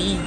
Mami.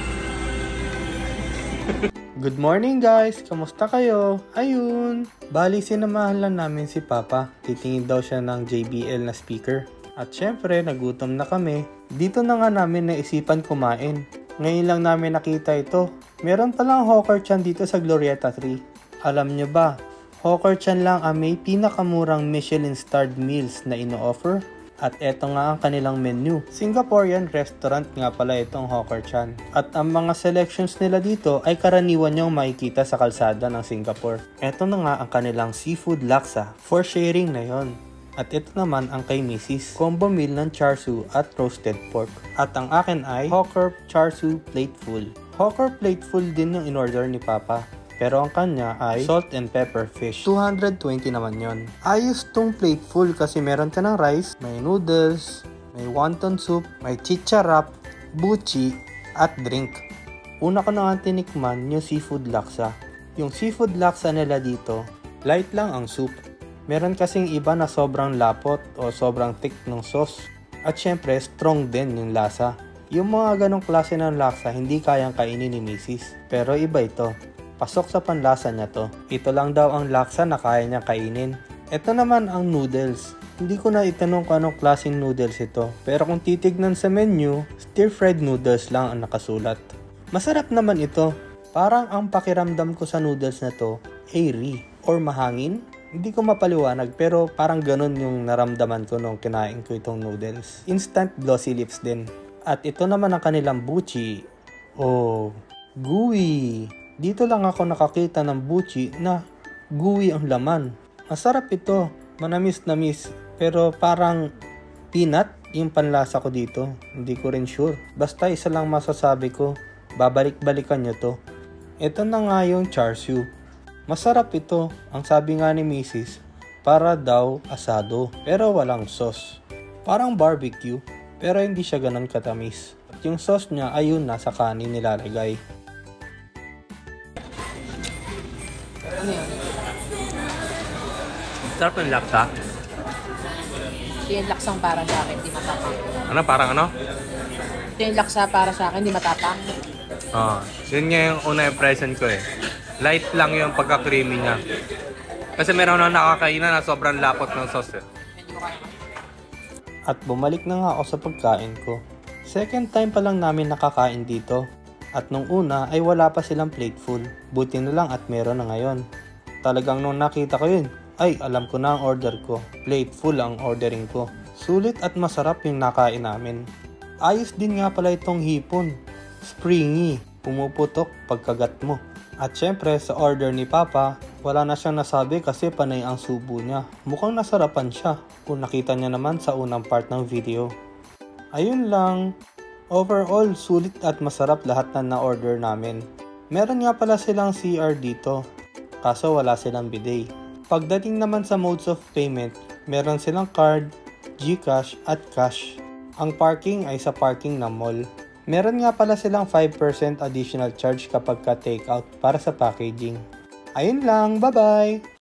Good morning guys! Kamusta kayo? Ayun! Bali sinamahan lang namin si Papa. Titingin daw siya ng JBL na speaker. At syempre, nagutom na kami. Dito na nga namin naisipan kumain. Ngayon lang namin nakita ito. Meron palang Hawker Chan dito sa Glorieta 3. Alam nyo ba, Hawker Chan lang ang may pinakamurang Michelin-starred meals na ino-offer. At eto nga ang kanilang menu. Singaporean restaurant nga pala itong Hawker Chan. At ang mga selections nila dito ay karaniwan niyong makikita sa kalsada ng Singapore. Eto na nga ang kanilang seafood laksa. For sharing na yon. At ito naman ang kay Mrs. Combo meal ng char siu at roasted pork. At ang akin ay Hawker char siu plateful. Hawker plateful din yung in-order ni Papa. Pero ang kanya ay salt and pepper fish. 220 naman yon. Ayos tong plateful kasi meron ka ng rice, may noodles, may wonton soup, may chicha wrap, buchi, at drink. Una ko na nga tinikman yung seafood laksa. Yung seafood laksa nila dito, light lang ang soup. Meron kasing iba na sobrang lapot o sobrang thick ng sauce. At syempre, strong din yung lasa. Yung mga ganong klase ng laksa, hindi kayang kainin ni Mrs. Pero iba ito. Pasok sa panlasa niya to. Ito lang daw ang laksa na kaya niya kainin. Ito naman ang noodles. Hindi ko na itanong kung anong klaseng noodles ito. Pero kung titignan sa menu, stir-fried noodles lang ang nakasulat. Masarap naman ito. Parang ang pakiramdam ko sa noodles na to, airy or mahangin. Hindi ko mapaliwanag pero parang ganun yung naramdaman ko nung kinain ko itong noodles. Instant glossy lips din. At ito naman ang kanilang buchi. Oh, gooey. Dito lang ako nakakita ng buchi na gooey ang laman. Masarap ito, manamis-namis, pero parang peanut yung panlasa ko dito. Hindi ko rin sure. Basta isa lang masasabi ko, babalik-balikan nyo to. Ito na nga yung char siu. Masarap ito, ang sabi nga ni Mrs. Para daw asado, pero walang sauce. Parang barbecue, pero hindi siya ganun katamis. At yung sauce niya ayun nasa kanin nilalagay. Ano yun? Sarap ng laksa. Ito yung laksang para sa akin, di matapang. Ano? Parang ano? Ito yung laksa para sa akin, di matapang. Yun nga yung una impression ko eh. Light lang yung pagka-creamy niya. Kasi meron na nakakainan na sobrang lapot ng sauce eh. At bumalik na nga ako sa pagkain ko. Second time pa lang namin nakakain dito. At nung una ay wala pa silang plateful. Buti na lang at meron na ngayon. Talagang nung nakita ko yun, ay alam ko na ang order ko. Plateful ang ordering ko. Sulit at masarap yung nakain namin. Ayos din nga pala itong hipon. Springy. Pumuputok pagkagat mo. At syempre sa order ni Papa, wala na siyang nasabi kasi panay ang subo niya. Mukhang nasarapan siya kung nakita niya naman sa unang part ng video. Ayun lang. Overall, sulit at masarap lahat na na-order namin. Meron nga pala silang CR dito, kaso wala silang bidet. Pagdating naman sa modes of payment, meron silang card, GCash at cash. Ang parking ay sa parking ng mall. Meron nga pala silang 5% additional charge kapag ka takeout para sa packaging. Ayun lang, bye-bye!